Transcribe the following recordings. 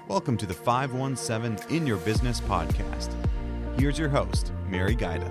Welcome to the 517 In Your Business podcast. Here's your host, Mary Guida.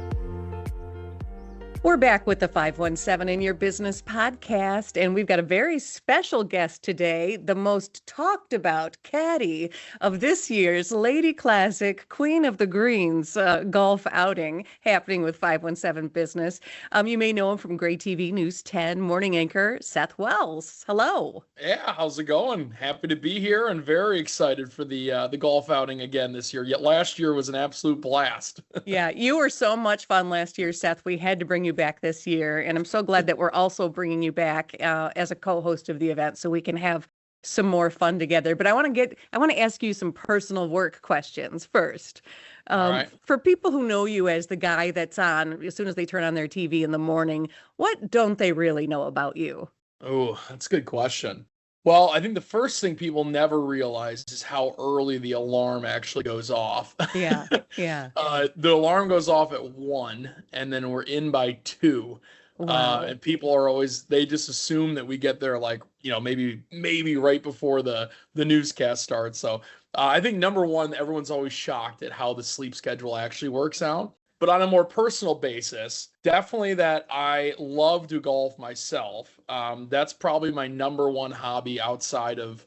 We're back with the 517 In Your Business podcast, and we've got a very special guest today, the most talked about caddy of this year's Lady Classic Queen of the Greens golf outing happening with 517 Business. You may know him from Gray TV News 10 morning anchor Seth Wells. Hello. Yeah, how's it going? Happy to be here and very excited for the golf outing again this year. Yet last year was an absolute blast. Yeah, you were so much fun last year, Seth. We had to bring you back this year, and I'm so glad that we're also bringing you back as a co-host of the event so we can have some more fun together. But I want to ask you some personal work questions first. All right. For people who know you as the guy that's on as soon as they turn on their TV in the morning, what don't they really know about you? Oh, that's a good question. Well, I think the first thing people never realize is how early the alarm actually goes off. Yeah. The alarm goes off at 1, and then we're in by 2. Wow. And people are they just assume that we get there maybe right before the newscast starts. So I think number one, everyone's always shocked at how the sleep schedule actually works out. But on a more personal basis, definitely that I love to golf myself. That's probably my number one hobby outside of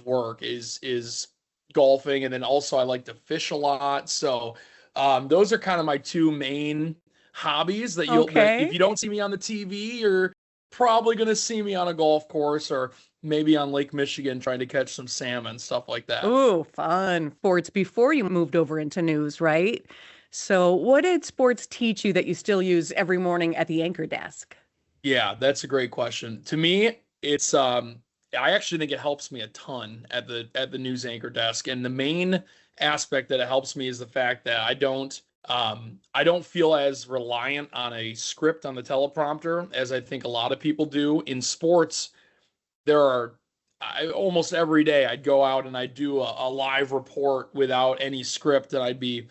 work is golfing. And then also I like to fish a lot. So those are kind of my two main hobbies that if you don't see me on the TV, you're probably going to see me on a golf course or maybe on Lake Michigan trying to catch some salmon, stuff like that. Ooh, fun. Sports before you moved over into news, right? So what did sports teach you that you still use every morning at the anchor desk? Yeah, that's a great question. To me, it's I actually think it helps me a ton at the news anchor desk. And the main aspect that it helps me is the fact that I don't feel as reliant on a script on the teleprompter as I think a lot of people do. In sports, almost every day I'd go out and I'd do a live report without any script, and I'd be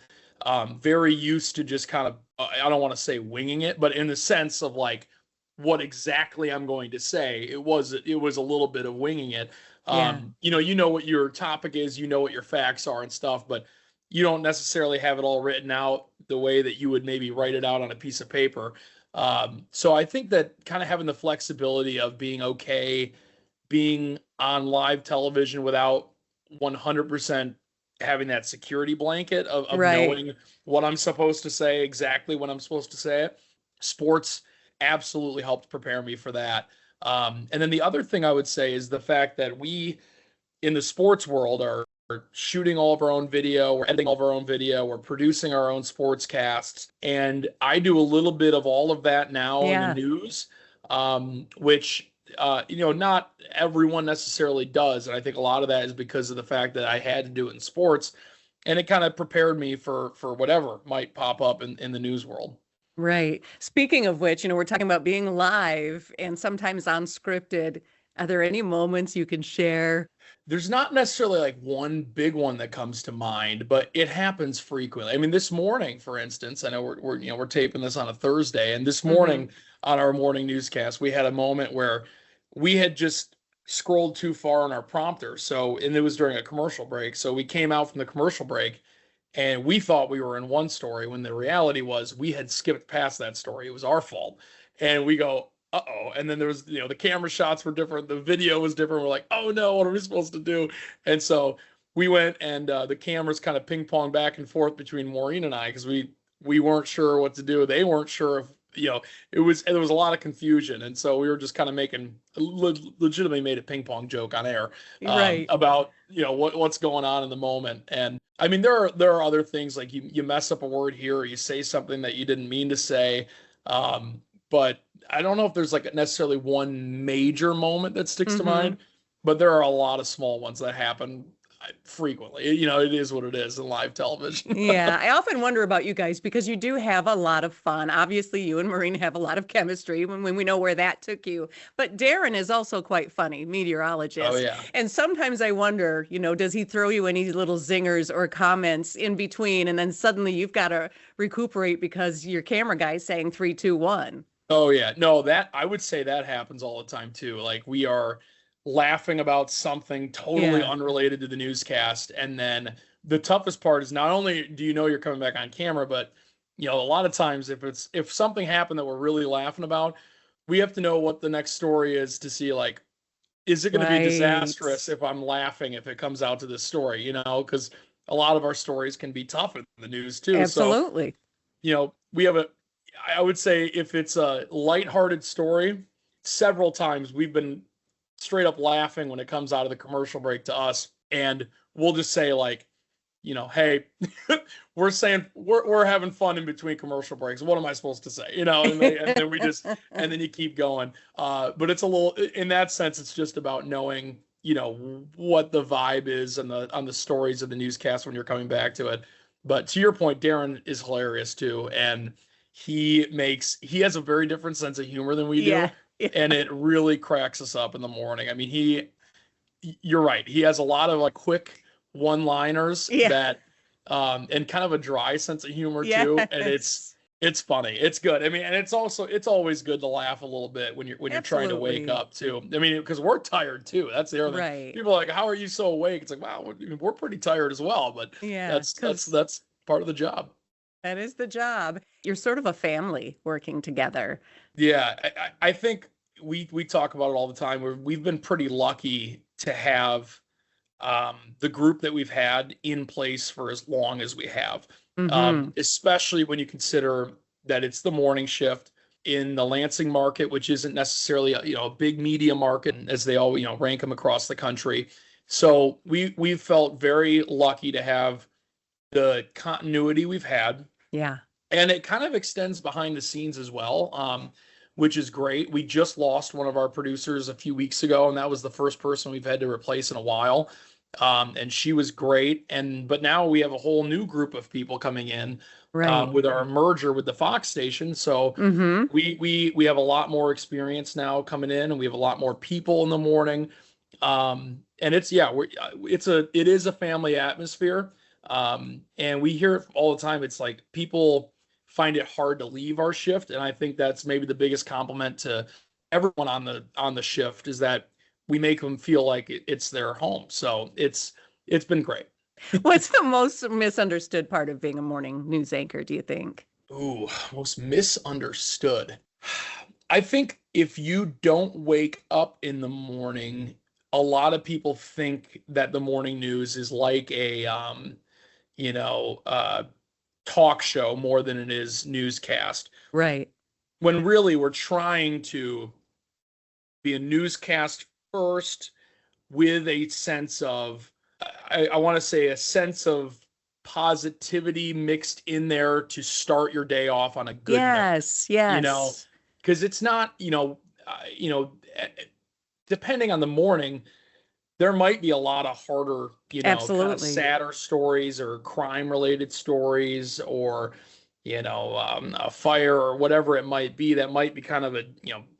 very used to just kind of, I don't want to say winging it, but in the sense of like what exactly I'm going to say, it was a little bit of winging it. Yeah. You know what your topic is, you know what your facts are and stuff, but you don't necessarily have it all written out the way that you would maybe write it out on a piece of paper. So I think that kind of having the flexibility of being okay, being on live television without 100% having that security blanket of Right. knowing what I'm supposed to say, exactly when I'm supposed to say it. Sports absolutely helped prepare me for that. And then the other thing I would say is the fact that we in the sports world are shooting all of our own video, we're editing all of our own video, we're producing our own sports casts. And I do a little bit of all of that now in the news, which not everyone necessarily does. And I think a lot of that is because of the fact that I had to do it in sports, and it kind of prepared me for whatever might pop up in the news world. Right. Speaking of which, we're talking about being live and sometimes unscripted. Are there any moments you can share? There's not necessarily like one big one that comes to mind, but it happens frequently. I mean, this morning, for instance, I know we're taping this on a Thursday, and this morning on our morning newscast, we had a moment where we had just scrolled too far on our prompter. And it was during a commercial break. So we came out from the commercial break and we thought we were in one story when the reality was we had skipped past that story. It was our fault. And we go, uh-oh. And then there was, the camera shots were different. The video was different. We're like, oh no, what are we supposed to do? And so we went and the cameras kind of ping pong back and forth between Maureen and I, because we weren't sure what to do. They weren't sure if, there was a lot of confusion. And so we were just kind of legitimately made a ping pong joke on air about, what's going on in the moment. And I mean, there are other things like you mess up a word here, or you say something that you didn't mean to say. But I don't know if there's like necessarily one major moment that sticks to mind, but there are a lot of small ones that happen frequently. It is what it is in live television. Yeah, I often wonder about you guys because you do have a lot of fun. Obviously, you and Maureen have a lot of chemistry when we know where that took you. But Darren is also quite funny, meteorologist. Oh, yeah. And sometimes I wonder, does he throw you any little zingers or comments in between? And then suddenly you've got to recuperate because your camera guy's saying 3, 2, 1. Oh, yeah. No, I would say that happens all the time, too. Like laughing about something totally Yeah. unrelated to the newscast. And then the toughest part is not only do you know you're coming back on camera, but a lot of times if something happened that we're really laughing about, we have to know what the next story is to see, like, is it going to be Right. disastrous if I'm laughing if it comes out to this story, because a lot of our stories can be tough in the news too. So, Absolutely. we have I would say if it's a lighthearted story, several times we've been straight up laughing when it comes out of the commercial break to us. And we'll just say, like, hey, we're having fun in between commercial breaks. What am I supposed to say? And then we just, and then you keep going. But it's a little, in that sense, it's just about knowing, what the vibe is on the stories of the newscast when you're coming back to it. But to your point, Darren is hilarious too. And he has a very different sense of humor than we do. Yeah. Yeah. And it really cracks us up in the morning. I mean, you're right. He has a lot of like quick one-liners Yeah. that and kind of a dry sense of humor too. And it's funny. It's good. I mean, and it's always good to laugh a little bit when you're trying to wake Absolutely. up too. I mean, because we're tired too. That's the other thing. Right. People are like, how are you so awake? It's like, wow, we're pretty tired as well, but Yeah. that's part of the job. That is the job. You're sort of a family working together. Yeah, I think we talk about it all the time. We've been pretty lucky to have the group that we've had in place for as long as we have, Mm-hmm. especially when you consider that it's the morning shift in the Lansing market, which isn't necessarily a big media market as they all rank them across the country. So we've felt very lucky to have the continuity we've had. Yeah. And it kind of extends behind the scenes as well, which is great. We just lost one of our producers a few weeks ago, and that was the first person we've had to replace in a while. And she was great. But now we have a whole new group of people coming in Right. with our merger with the Fox station. So Mm-hmm. we have a lot more experience now coming in, and we have a lot more people in the morning. And it is a family atmosphere. And we hear it all the time. It's like people find it hard to leave our shift. And I think that's maybe the biggest compliment to everyone on the shift is that we make them feel like it's their home. So it's been great. What's the most misunderstood part of being a morning news anchor, do you think? Ooh, most misunderstood. I think if you don't wake up in the morning, a lot of people think that the morning news is like a talk show more than it is newscast. Right. When really we're trying to be a newscast first with a sense of, I want to say, a sense of positivity mixed in there to start your day off on a good note. Yes. Because it's not, depending on the morning, there might be a lot of harder, kind of Absolutely. sadder stories or crime related stories or, a fire or whatever it might be that might be kind of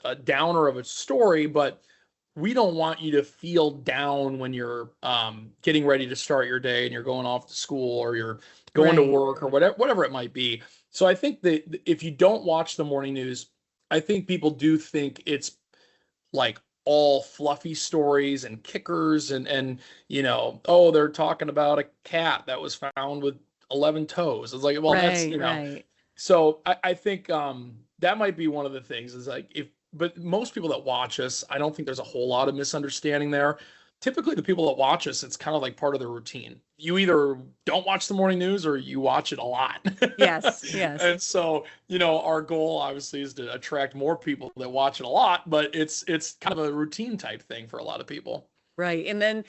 a downer of a story, but we don't want you to feel down when you're getting ready to start your day and you're going off to school or you're going to Right. work or whatever it might be. So I think that if you don't watch the morning news, I think people do think it's like all fluffy stories and kickers and oh, they're talking about a cat that was found with 11 toes. It's like, well, that's Right. so I think that might be one of the things is like but most people that watch us, I don't think there's a whole lot of misunderstanding there. Typically, the people that watch us, it's kind of like part of their routine. You either don't watch the morning news or you watch it a lot. Yes. And so, our goal obviously is to attract more people that watch it a lot, but it's kind of a routine type thing for a lot of people. Right. And then,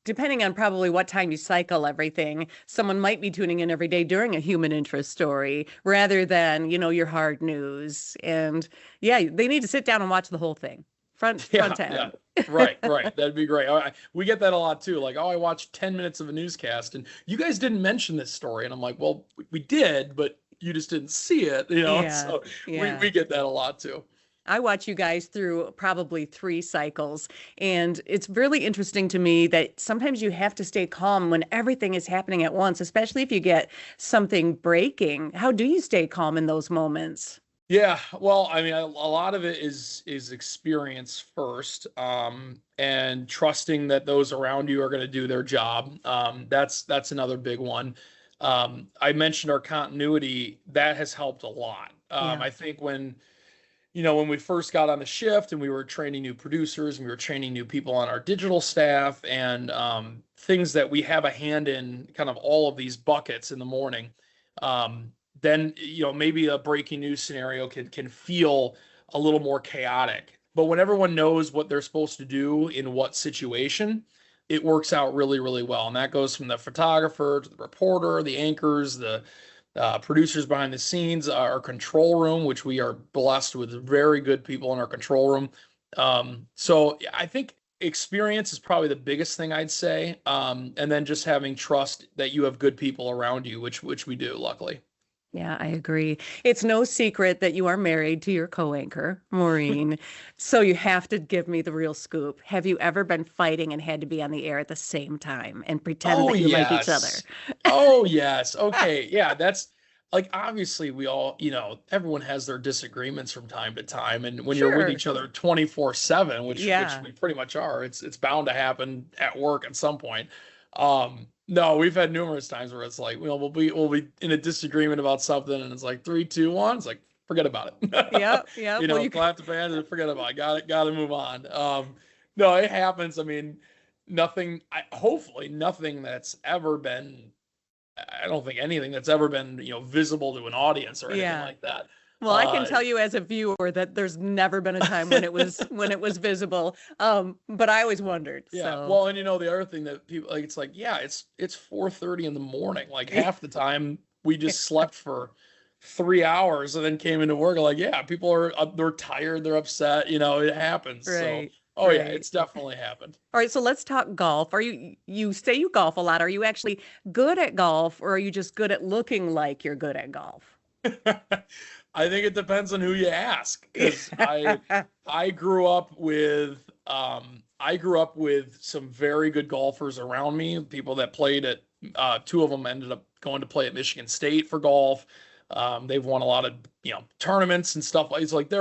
depending on probably what time you cycle everything, someone might be tuning in every day during a human interest story rather than, your hard news. And yeah, they need to sit down and watch the whole thing. Front to end. Yeah. Right. That'd be great. We get that a lot too. Like, oh, I watched 10 minutes of a newscast and you guys didn't mention this story. And I'm like, well, we did, but you just didn't see it, Yeah. So Yeah. we get that a lot too. I watch you guys through probably 3 cycles, and it's really interesting to me that sometimes you have to stay calm when everything is happening at once, especially if you get something breaking. How do you stay calm in those moments? Yeah, well, I mean, a lot of it is experience first, and trusting that those around you are going to do their job. That's another big one. I mentioned our continuity that has helped a lot. Yeah. I think when we first got on the shift and we were training new producers and we were training new people on our digital staff and things that we have a hand in, kind of all of these buckets in the morning. Then maybe a breaking news scenario can feel a little more chaotic. But when everyone knows what they're supposed to do in what situation, it works out really, really well. And that goes from the photographer to the reporter, the anchors, the producers behind the scenes, our control room, which we are blessed with very good people in our control room. So I think experience is probably the biggest thing I'd say. And then just having trust that you have good people around you, which we do, luckily. Yeah, I agree. It's no secret that you are married to your co-anchor, Maureen. So you have to give me the real scoop. Have you ever been fighting and had to be on the air at the same time and pretend Oh, that you like each other? yes. Oh, yes. Okay. Yeah, that's like obviously we all, everyone has their disagreements from time to time. And when you're with Sure. each other 24/7, which Yeah. we pretty much are, it's bound to happen at work at some point. No, we've had numerous times where it's like, we'll be in a disagreement about something and it's like 3, 2, 1. It's like, forget about it. Yep. Yep. Well, you Clap the band and forget about it. Got to move on. No, it happens. I mean, hopefully nothing that's ever been, I don't think anything that's ever been, visible to an audience or anything yeah. like that. Well, I can tell you as a viewer that there's never been a time when it was visible. But I always wondered. Yeah. So Well, and the other thing that people like, it's like, yeah, it's 4:30 in the morning. Like half the time we just slept for 3 hours and then came into work. Like, yeah, people they're tired, they're upset. It happens. So, right. oh yeah, Right. it's definitely happened. All right, so let's talk golf. You say you golf a lot. Are you actually good at golf or are you just good at looking like you're good at golf? I think it depends on who you ask, because I grew up with some very good golfers around me. People that played at two of them ended up going to play at Michigan State for golf. They've won a lot of tournaments and stuff. It's like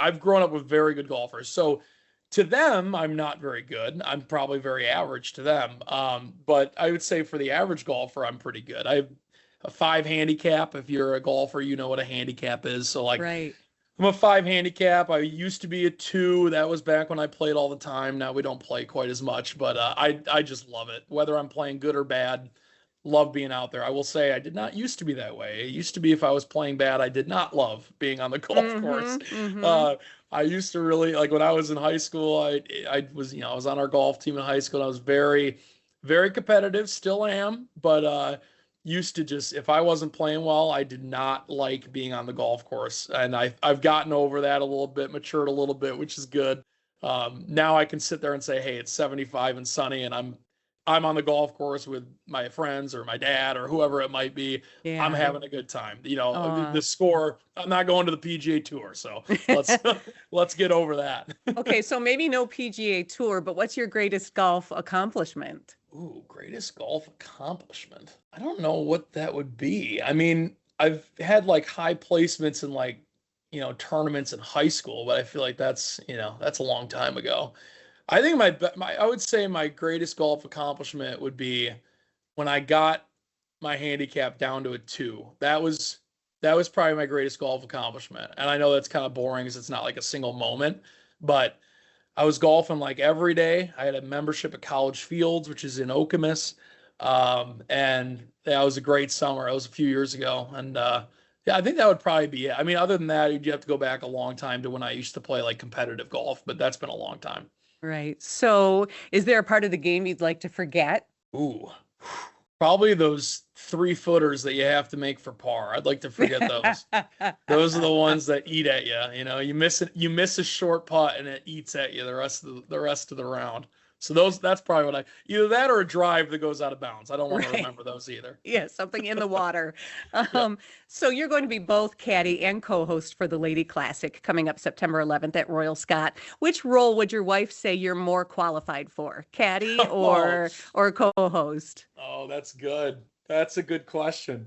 I've grown up with very good golfers. So to them, I'm not very good. I'm probably very average to them. But I would say for the average golfer, I'm pretty good. I have a 5 handicap. If you're a golfer, you know what a handicap is. So like Right. I'm a 5 handicap. I used to be a 2. That was back when I played all the time. Now we don't play quite as much, but I just love it. Whether I'm playing good or bad, love being out there. I will say I did not used to be that way. It used to be if I was playing bad, I did not love being on the golf course. I used to really like when I was in high school. I was I was on our golf team in high school. And I was very, very competitive. Still am, but used to just if I wasn't playing well, I did not like being on the golf course. And I've gotten over that a little bit, matured a little bit, which is good. Now I can sit there and say, hey, it's 75 and sunny, and I'm on the golf course with my friends or my dad or whoever it might be. I'm Yeah. having a good time. Aw. The score, I'm not going to the PGA Tour, so let's get over that. Okay, so maybe no PGA Tour, but what's your greatest golf accomplishment? Ooh, greatest golf accomplishment. I don't know what that would be. I mean, I've had like high placements in like, tournaments in high school, but I feel like that's a long time ago. I think I would say my greatest golf accomplishment would be when I got my handicap down to a 2. That was probably my greatest golf accomplishment. And I know that's kind of boring because it's not like a single moment, but I was golfing like every day. I had a membership at College Fields, which is in Okemos. And that was a great summer. It was a few years ago. And yeah, I think that would probably be it. I mean, other than that, you'd have to go back a long time to when I used to play like competitive golf, but that's been a long time. Right. So is there a part of the game you'd like to forget? Ooh, probably those 3-footers that you have to make for par. I'd like to forget those. Those are the ones that eat at you. You miss a short putt and it eats at you the rest of the round. So that's probably what either that or a drive that goes out of bounds. I don't want to Right. remember those either. Yeah, something in the water. So you're going to be both caddy and co-host for the Lady Classic coming up September 11th at Royal Scott. Which role would your wife say you're more qualified for, caddy or co-host? Oh, that's good. That's a good question.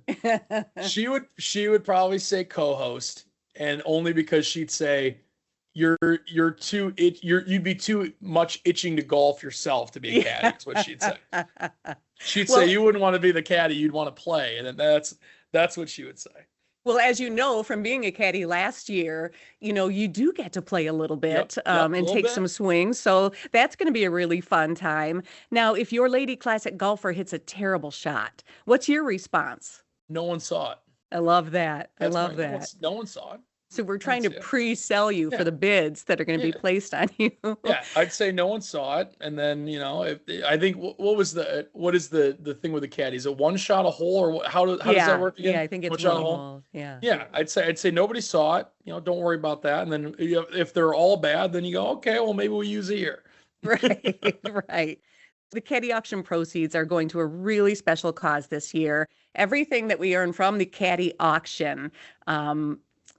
She would probably say co-host, and only because she'd say, you'd be too much itching to golf yourself to be a caddy, is what she'd say. She'd Well, say you wouldn't want to be the caddy, you'd want to play. And that's what she would say. Well, as you know, from being a caddy last year, you do get to play a little bit Yep, a and little take bit. some swings. So that's going to be a really fun time. Now, if your Lady Classic golfer hits a terrible shot, what's your response? No one saw it. I love that. I That's love right. that. No one saw it. So we're trying to That's it. pre-sell you for Yeah. the bids that are going to be Yeah. placed on you. Yeah, I'd say no one saw it, and then if I think what is the thing with the caddies? A one shot a hole, or how does that work again? Yeah, I think it's One shot a one hole. hole. Yeah. Yeah, I'd say nobody saw it. Don't worry about that. And then if they're all bad, then you go, okay, well maybe we'll use it here. Right, right. The caddy auction proceeds are going to a really special cause this year. Everything that we earn from the caddy auction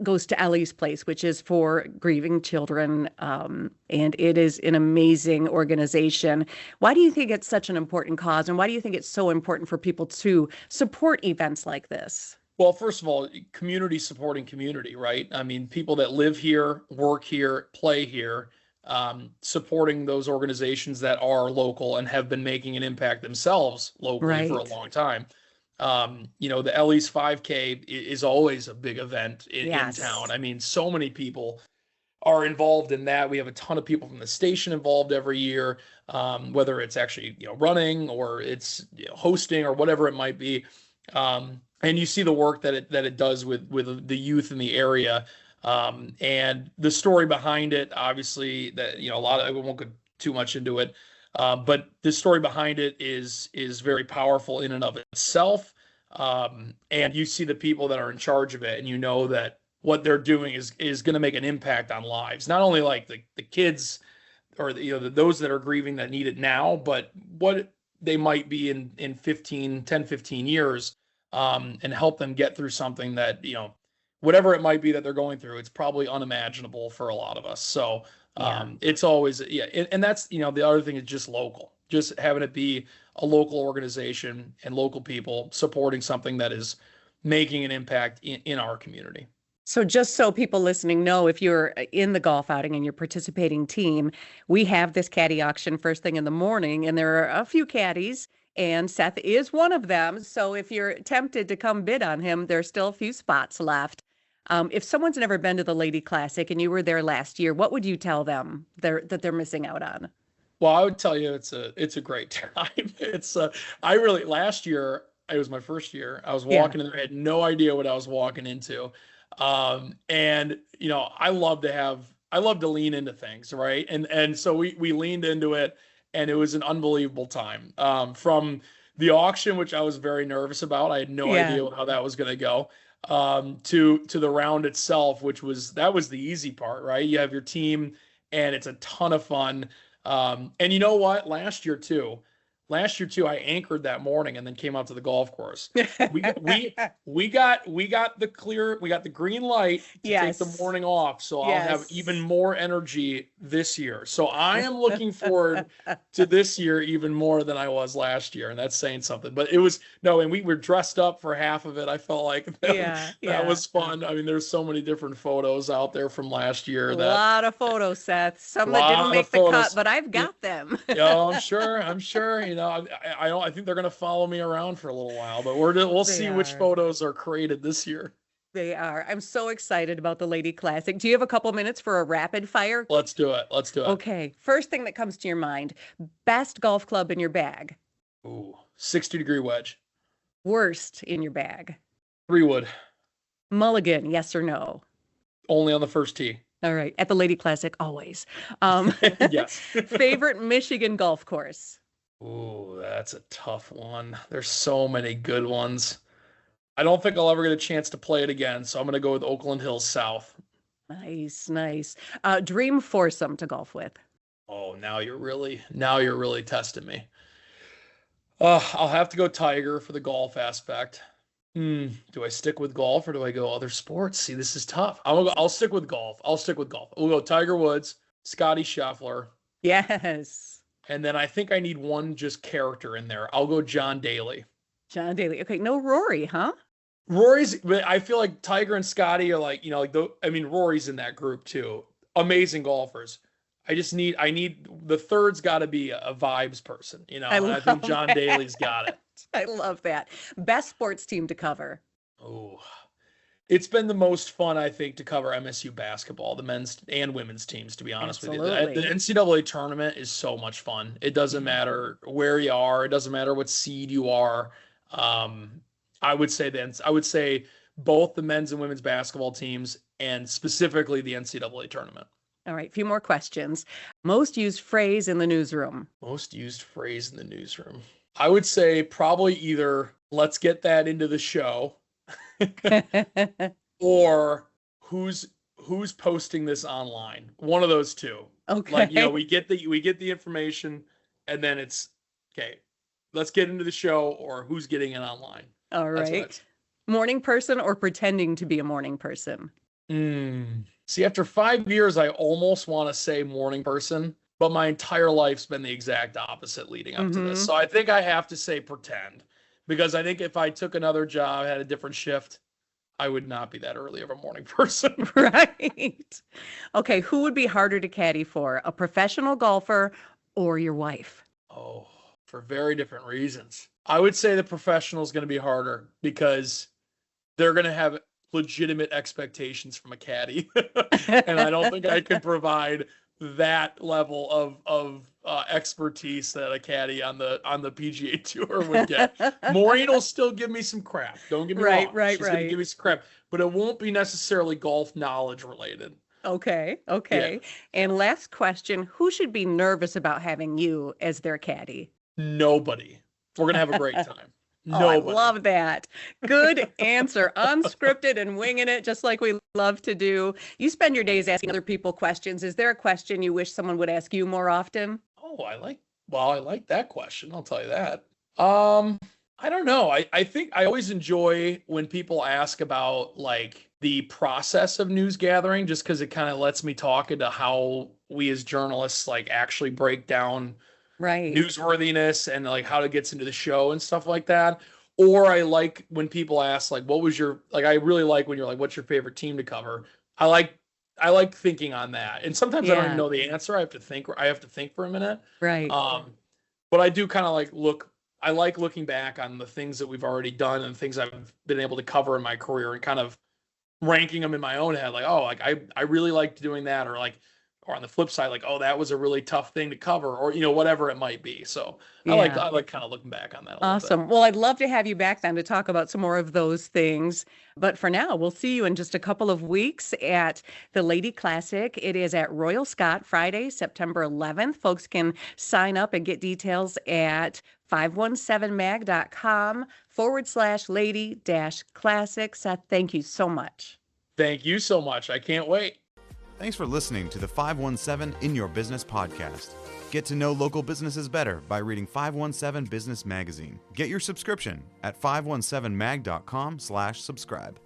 goes to Ellie's Place, which is for grieving children. And it is an amazing organization. Why do you think it's such an important cause? And why do you think it's so important for people to support events like this? Well, first of all, community supporting community, right? I mean, people that live here, work here, play here, supporting those organizations that are local and have been making an impact themselves locally for a Right. long time. The Ellie's 5K is always a big event in Yes. town. I mean, so many people are involved in that. We have a ton of people from the station involved every year, whether it's actually running or it's hosting or whatever it might be. And you see the work that it does with the youth in the area, and the story behind it. Obviously, that a lot of I won't go too much into it, but the story behind it is very powerful in and of itself. And you see the people that are in charge of it, and you know that what they're doing is going to make an impact on lives, not only like the kids or those that are grieving that need it now, but what they might be in 10, 15 years, and help them get through something that, whatever it might be that they're going through, it's probably unimaginable for a lot of us. So it's always, and that's, the other thing is just local, just having it be a local organization and local people supporting something that is making an impact in our community. So just so people listening know, if you're in the golf outing and you're participating team, we have this caddy auction first thing in the morning, and there are a few caddies, and Seth is one of them. So if you're tempted to come bid on him, there's still a few spots left. If someone's never been to the Lady Classic and you were there last year, what would you tell them that they're missing out on? Well, I would tell you it's a great time. Last year, it was my first year. I was walking in there, I had no idea what I was walking into. And I love to lean into things, right? And so we leaned into it, and it was an unbelievable time. From the auction, which I was very nervous about. I had no idea how that was going to go. To the round itself, that was the easy part, right? You have your team, and it's a ton of fun. And you know what? Last year too, I anchored that morning and then came out to the golf course. We got the green light to take the morning off. So I'll have even more energy this year. So I am looking forward to this year even more than I was last year. And that's saying something, but and we were dressed up for half of it. I felt like that was fun. I mean, there's so many different photos out there from last year. A lot of photos, Seth. Some that didn't make the cut, but I've got them. I'm sure. I think they're going to follow me around for a little while, but we'll see which photos are created this year. They are. I'm so excited about the Lady Classic. Do you have a couple minutes for a rapid fire? Let's do it. Okay. First thing that comes to your mind, best golf club in your bag. Ooh, 60-degree wedge. Worst in your bag. 3-wood. Mulligan, yes or no? Only on the first tee. All right. At the Lady Classic, always. Yes. Favorite Michigan golf course? Ooh, that's a tough one. There's so many good ones. I don't think I'll ever get a chance to play it again, so I'm going to go with Oakland Hills South. Nice. Dream foursome to golf with. Oh, now you're really testing me. I'll have to go Tiger for the golf aspect. Do I stick with golf or do I go other sports? See, this is tough. I'll stick with golf. We'll go Tiger Woods, Scotty Scheffler. Yes. And then I think I need one just character in there. I'll go John Daly. John Daly. Okay, no Rory, huh? But I feel like Tiger and Scotty are like, Rory's in that group too. Amazing golfers. I need the third's got to be a vibes person, and I think John that. Daly's got it. I love that. Best sports team to cover. Oh, it's been the most fun, I think, to cover MSU basketball, the men's and women's teams, to be honest with you. The NCAA tournament is so much fun. It doesn't matter where you are. It doesn't matter what seed you are. I would say both the men's and women's basketball teams, and specifically the NCAA tournament. All right, a few more questions. Most used phrase in the newsroom. Most used phrase in the newsroom. I would say probably either "let's get that into the show," or "who's posting this online." One of those two. Okay. Like, we get the information, and then it's okay. Let's get into the show, or who's getting it online. All right. Morning person or pretending to be a morning person? See, after 5 years, I almost want to say morning person, but my entire life's been the exact opposite leading up to this. So I think I have to say pretend, because I think if I took another job, had a different shift, I would not be that early of a morning person. Right. Okay. Who would be harder to caddy for, a professional golfer or your wife? Oh, for very different reasons. I would say the professional is going to be harder because they're going to have legitimate expectations from a caddy. And I don't think I could provide that level of expertise that a caddy on the PGA Tour would get. Maureen will still give me some crap. Don't get me wrong. She's going to give me some crap, but it won't be necessarily golf knowledge related. Okay. Yeah. And last question, who should be nervous about having you as their caddy? Nobody. We're going to have a great time. I love that. Good answer. Unscripted and winging it, just like we love to do. You spend your days asking other people questions. Is there a question you wish someone would ask you more often? Oh, I like that question. I'll tell you that. I don't know. I think I always enjoy when people ask about like the process of news gathering, just because it kind of lets me talk into how we as journalists like actually break down newsworthiness and like how it gets into the show and stuff like that. Or I like when people ask like, I really like when you're like, what's your favorite team to cover? I like thinking on that. And sometimes I don't even know the answer. I have to think for a minute. Right. But I do kind of I like looking back on the things that we've already done and things I've been able to cover in my career and kind of ranking them in my own head. Like, oh, like I really liked doing that, or on the flip side, like, oh, that was a really tough thing to cover, or, whatever it might be. So I like kind of looking back on that a little bit. Well, I'd love to have you back then to talk about some more of those things. But for now, we'll see you in just a couple of weeks at the Lady Classic. It is at Royal Scott, Friday, September 11th. Folks can sign up and get details at 517mag.com/lady-classic. Seth, thank you so much. Thank you so much. I can't wait. Thanks for listening to the 517 In Your Business podcast. Get to know local businesses better by reading 517 Business Magazine. Get your subscription at 517mag.com/subscribe.